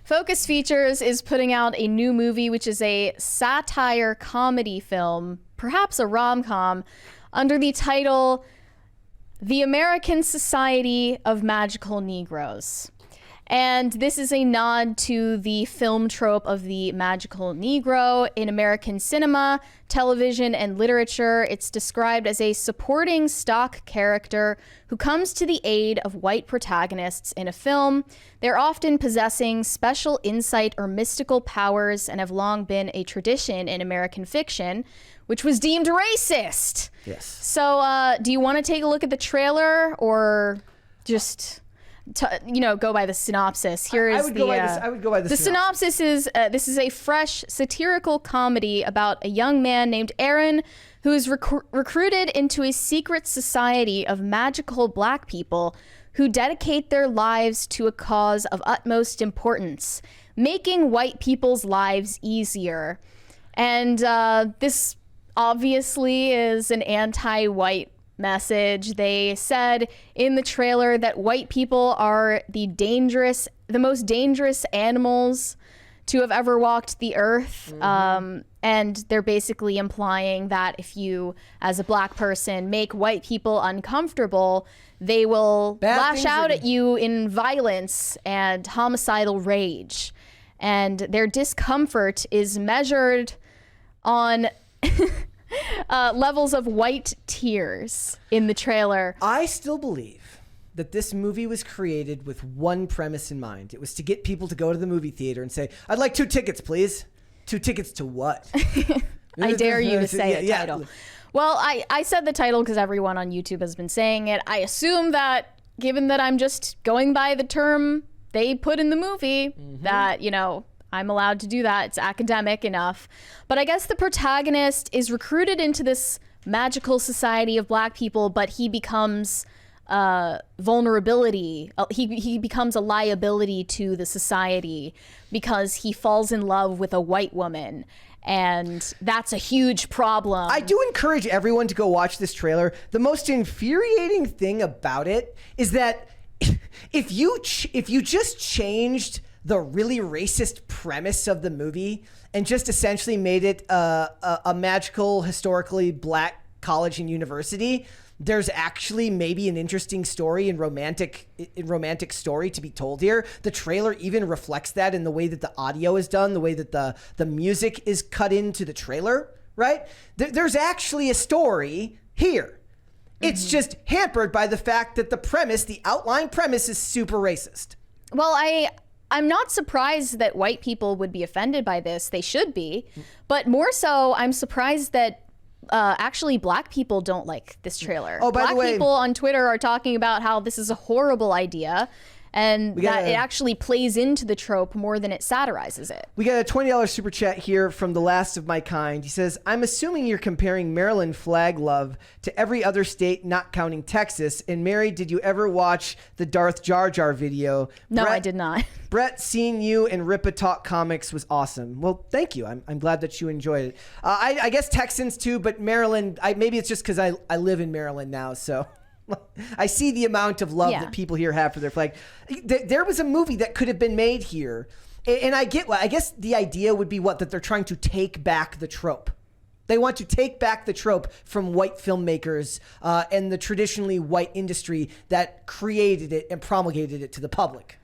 Focus Features is putting out a new movie, which is a satire comedy film, perhaps a rom-com, under the title The American Society of Magical Negroes. And this is a nod to the film trope of the magical Negro in American cinema, television, and literature. It's described as a supporting stock character who comes to the aid of white protagonists in a film. They're often possessing special insight or mystical powers and have long been a tradition in American fiction, which was deemed racist. Yes. So do you want to take a look at the trailer or just... go by the synopsis. Here is I would go by the synopsis. Synopsis is this is a fresh satirical comedy about a young man named Aaron who is recruited into a secret society of magical black people who dedicate their lives to a cause of utmost importance, making white people's lives easier. And this obviously is an anti-white message. They said in the trailer that white people are the most dangerous animals to have ever walked the earth. And they're basically implying that if you, as a black person, make white people uncomfortable, they will lash out at you in violence and homicidal rage. And their discomfort is measured on levels of white tears in the trailer. I still believe that this movie was created with one premise in mind. It was to get people to go to the movie theater and say, I'd like 2 tickets, please. 2 tickets to what? I dare you to say a title. Well, I said the title because everyone on YouTube has been saying it. I assume that, given that I'm just going by the term they put in the movie, that, I'm allowed to do that. It's academic enough. But I guess the protagonist is recruited into this magical society of black people, but he becomes vulnerability. He becomes a liability to the society because he falls in love with a white woman. And that's a huge problem. I do encourage everyone to go watch this trailer. The most infuriating thing about it is that if you just changed the really racist premise of the movie and just essentially made it a magical, historically black college and university, there's actually maybe an interesting story and romantic story to be told here. The trailer even reflects that in the way that the audio is done, the way that the music is cut into the trailer, right? There's actually a story here. It's just hampered by the fact that the outline premise is super racist. Well, I'm not surprised that white people would be offended by this. They should be. But more so, I'm surprised that actually black people don't like this trailer. Oh, by the way, black people on Twitter are talking about how this is a horrible idea and that it actually plays into the trope more than it satirizes it. We got a $20 super chat here from The Last of My Kind. He says, I'm assuming you're comparing Maryland flag love to every other state not counting Texas. And Mary, did you ever watch the Darth Jar Jar video? No, I did not. Brett, seeing you and Rippa talk comics was awesome. Well, thank you. I'm glad that you enjoyed it. I guess Texans too, but Maryland, maybe it's just because I live in Maryland now, so... I see the amount of love that people here have for their flag. There was a movie that could have been made here. And I guess the idea would be that they're trying to take back the trope. They want to take back the trope from white filmmakers and the traditionally white industry that created it and promulgated it to the public.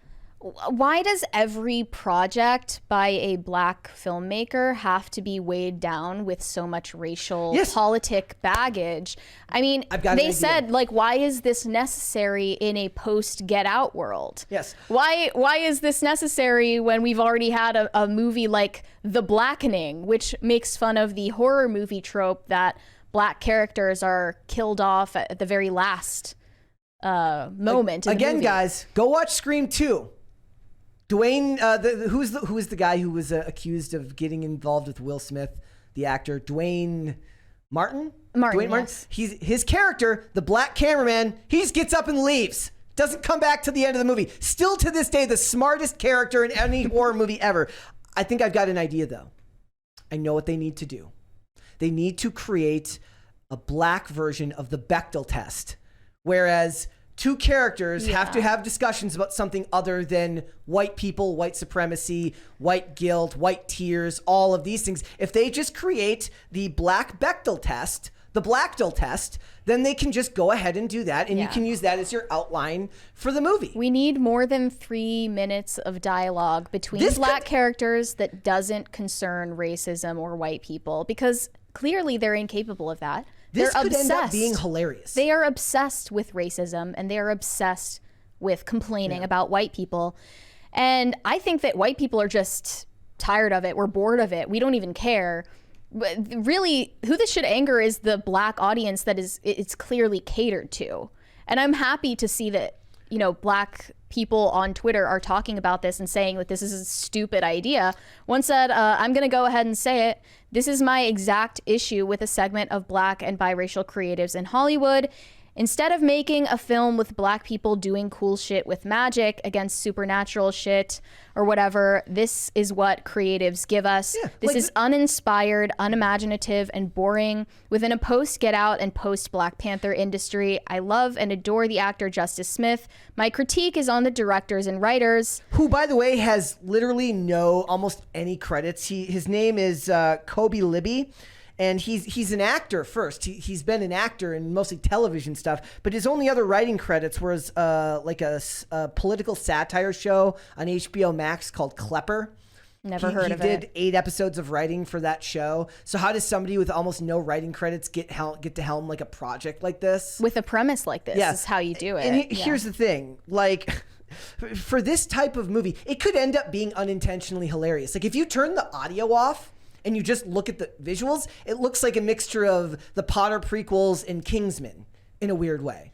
Why does every project by a black filmmaker have to be weighed down with so much racial politic baggage? I mean, they said, why is this necessary in a post Get Out world? Yes. Why is this necessary when we've already had a movie like The Blackening, which makes fun of the horror movie trope that black characters are killed off at the very last moment in the movie? Guys, go watch Scream 2. Dwayne, who is the guy who was accused of getting involved with Will Smith, the actor? Dwayne Martin? Dwayne Martin. Yes. His character, the black cameraman, he just gets up and leaves. Doesn't come back to the end of the movie. Still to this day, the smartest character in any horror movie ever. I think I've got an idea, though. I know what they need to do. They need to create a black version of the Bechdel test, whereas two characters have to have discussions about something other than white people, white supremacy, white guilt, white tears, all of these things. If they just create the black Bechdel test, the Blackdel test, then they can just go ahead and do that, and you can use that as your outline for the movie. We need more than 3 minutes of dialogue between black characters that doesn't concern racism or white people, because clearly they're incapable of that. This They're could obsessed. end up being hilarious. They are obsessed with racism, and they are obsessed with complaining about white people. And I think that white people are just tired of it. We're bored of it. We don't even care. But really, who this should anger is the black audience that it's clearly catered to. And I'm happy to see that, you know, black people on Twitter are talking about this and saying that this is a stupid idea. One said, I'm going to go ahead and say it. This is my exact issue with a segment of black and biracial creatives in Hollywood. Instead of making a film with black people doing cool shit with magic against supernatural shit or whatever, this is what creatives give us. This is uninspired, unimaginative, and boring. Within a post-Get Out and post-Black Panther industry, I love and adore the actor Justice Smith. My critique is on the directors and writers. Who, by the way, has literally almost any credits. His name is Kobe Libby. And he's an actor first. He's been an actor in mostly television stuff, but his only other writing credits was like a political satire show on HBO Max called Klepper. Never heard of it. He did 8 episodes of writing for that show. So how does somebody with almost no writing credits get to helm like a project like this? With a premise like this is how you do it. And here's the thing, like for this type of movie, it could end up being unintentionally hilarious. Like if you turn the audio off and you just look at the visuals, it looks like a mixture of the Potter prequels and Kingsman in a weird way.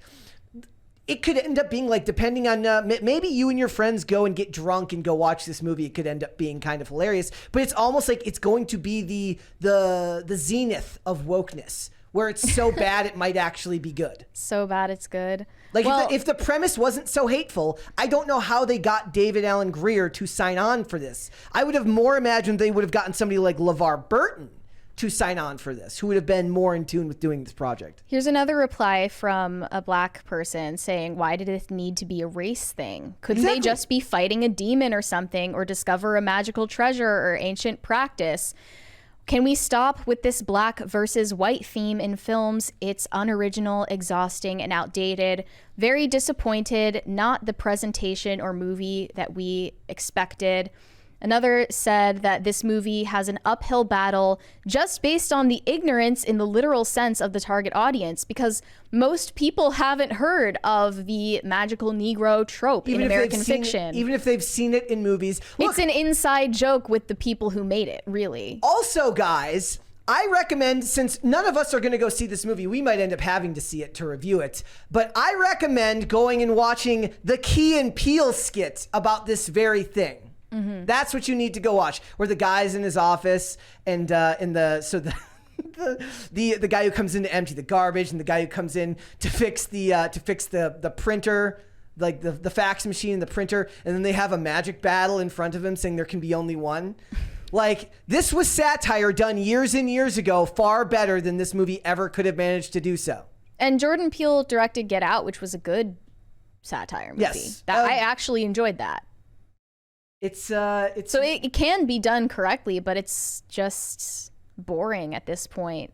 It could end up being like, depending on, maybe you and your friends go and get drunk and go watch this movie. It could end up being kind of hilarious, but it's almost like it's going to be the zenith of wokeness, where it's so bad it might actually be good. So bad it's good. Like if the premise wasn't so hateful, I don't know how they got David Alan Grier to sign on for this. I would have more imagined they would have gotten somebody like LeVar Burton to sign on for this, who would have been more in tune with doing this project. Here's another reply from a black person saying, why did it need to be a race thing? Couldn't they just be fighting a demon or something, or discover a magical treasure or ancient practice? Can we stop with this black versus white theme in films? It's unoriginal, exhausting, and outdated. Very disappointed, not the presentation or movie that we expected. Another said that this movie has an uphill battle just based on the ignorance in the literal sense of the target audience, because most people haven't heard of the magical Negro trope in American fiction. Even if they've seen it in movies. Look, it's an inside joke with the people who made it, really. Also, guys, I recommend, since none of us are going to go see this movie, we might end up having to see it to review it, but I recommend going and watching the Key and Peele skit about this very thing. Mm-hmm. That's what you need to go watch, where the guy's in his office and the guy who comes in to empty the garbage, and the guy who comes in to fix the printer, like the fax machine and the printer, and then they have a magic battle in front of him saying there can be only one. Like, this was satire done years and years ago, far better than this movie ever could have managed to do so. And Jordan Peele directed Get Out, which was a good satire movie. Yes. I actually enjoyed that. So it can be done correctly, but it's just boring at this point.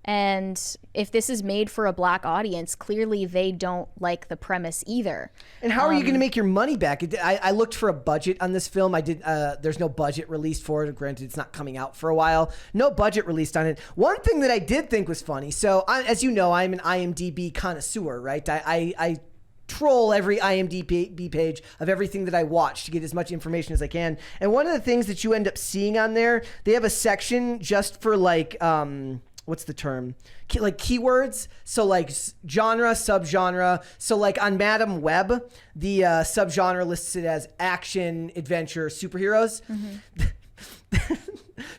And if this is made for a black audience, clearly they don't like the premise either. And how are you going to make your money back? I looked for a budget on this film. There's no budget released for it. Granted, it's not coming out for a while. No budget released on it. One thing that I did think was funny. So as you know, I'm an IMDb connoisseur, right? I troll every IMDb page of everything that I watch to get as much information as I can. And one of the things that you end up seeing on there, they have a section just for like, what's the term? Like keywords. So like genre, subgenre. So like on Madam Web, the subgenre lists it as action, adventure, superheroes. Mm-hmm.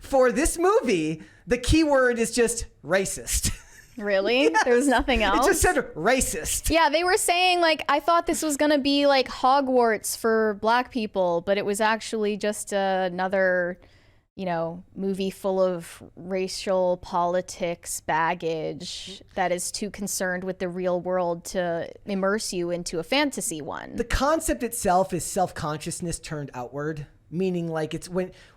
For this movie, the keyword is just racist. Really? Yes. There was nothing else? It just said racist. Yeah, they were saying, like, I thought this was going to be like Hogwarts for black people, but it was actually just another movie full of racial politics baggage that is too concerned with the real world to immerse you into a fantasy one. The concept itself is self-consciousness turned outward. Meaning, like, it's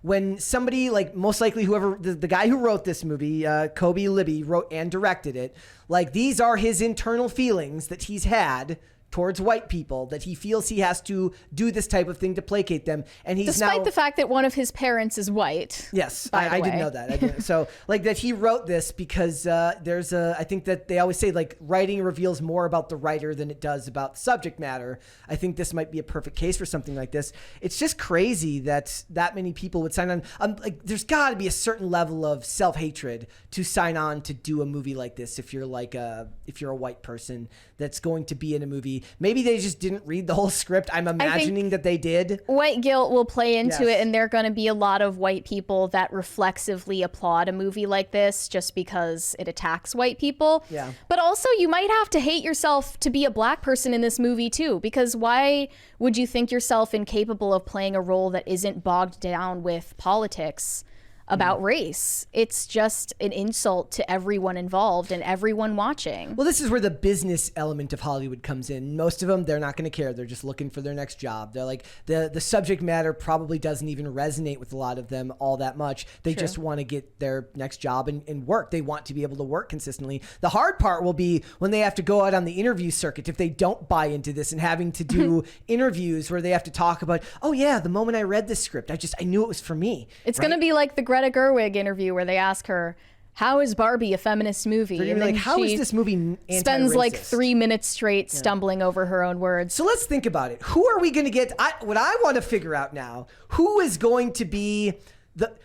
when somebody, like, most likely whoever the guy who wrote this movie, Kobe Libby, wrote and directed it. Like, these are his internal feelings that he's had towards white people, that he feels he has to do this type of thing to placate them, and he's despite the fact that one of his parents is white. Yes, I didn't know that. So, like, that he wrote this because I think that they always say, like, writing reveals more about the writer than it does about the subject matter. I think this might be a perfect case for something like this. It's just crazy that many people would sign on. Like, there's got to be a certain level of self-hatred to sign on to do a movie like this if you're a white person that's going to be in a movie. Maybe they just didn't read the whole script. I'm imagining that they did. White guilt will play into it, and there are going to be a lot of white people that reflexively applaud a movie like this just because it attacks white people. Yeah. But also, you might have to hate yourself to be a black person in this movie too, because why would you think yourself incapable of playing a role that isn't bogged down with politics about race? It's just an insult to everyone involved and everyone watching. Well, this is where the business element of Hollywood comes in. Most of them, they're not going to care. They're just looking for their next job. They're like, the subject matter probably doesn't even resonate with a lot of them all that much. They just want to get their next job and work. They want to be able to work consistently. The hard part will be when they have to go out on the interview circuit, if they don't buy into this and having to do interviews where they have to talk about, oh yeah, the moment I read this script, I knew it was for me. It's going to be like the Greta Gerwig interview where they ask her, how is Barbie a feminist movie? And then how is this movie anti-racist? Spends like 3 minutes straight stumbling over her own words. So let's think about it. Who are we going to get? What I want to figure out now, who is going to be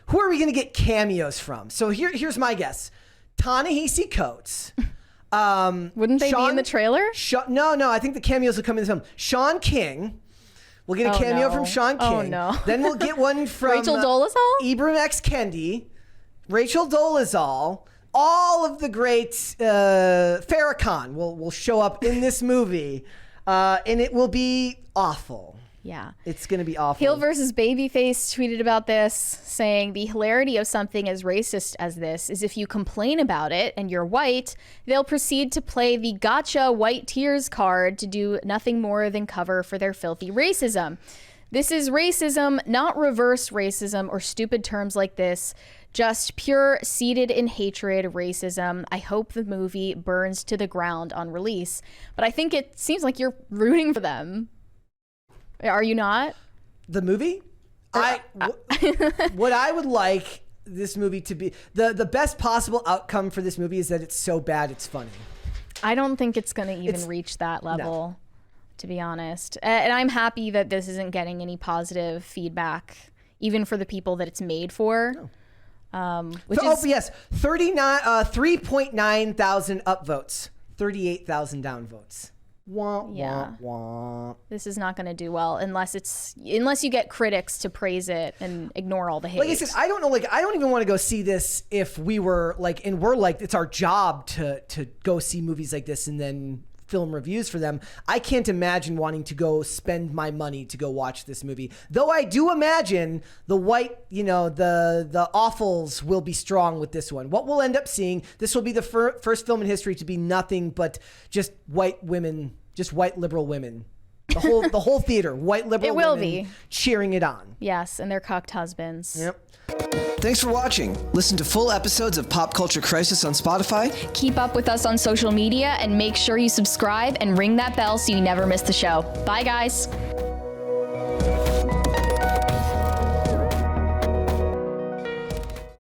who are we going to get cameos from? So here's my guess. Ta-Nehisi Coates. Wouldn't they be in the trailer? No, I think the cameos will come in the film. Sean King. We'll get a cameo from Sean King. Oh, no. Then we'll get one from Rachel Dolezal? Ibram X. Kendi, Rachel Dolezal. All of the great Farrakhan will show up in this movie, and it will be awful. Yeah. It's going to be awful. Heel versus Babyface tweeted about this, saying the hilarity of something as racist as this is if you complain about it and you're white, they'll proceed to play the gotcha white tears card to do nothing more than cover for their filthy racism. This is racism, not reverse racism or stupid terms like this. Just pure, seated in hatred racism. I hope the movie burns to the ground on release. But I think it seems like you're rooting for them. Are you not? The movie? What I would like this movie to be, the best possible outcome for this movie is that it's so bad it's funny. I don't think it's going to even reach that level, to be honest. And I'm happy that this isn't getting any positive feedback, even for the people that it's made for. No. Yes, 3.9 thousand upvotes, 38,000 downvotes. Wah, wah, wah. This is not going to do well unless you get critics to praise it and ignore all the hate. Like I said, I don't know. Like, I don't even want to go see this if we were like, and we're like, it's our job to go see movies like this and then film reviews for them. I can't imagine wanting to go spend my money to go watch this movie. Though I do imagine the the awfuls will be strong with this one. What we'll end up seeing, this will be the first film in history to be nothing but just white women, just white liberal women. The whole theater, white liberal women cheering it on. Yes, and their cucked husbands. Yep. Thanks for watching. Listen to full episodes of Pop Culture Crisis on Spotify. Keep up with us on social media and make sure you subscribe and ring that bell so you never miss the show. Bye, guys.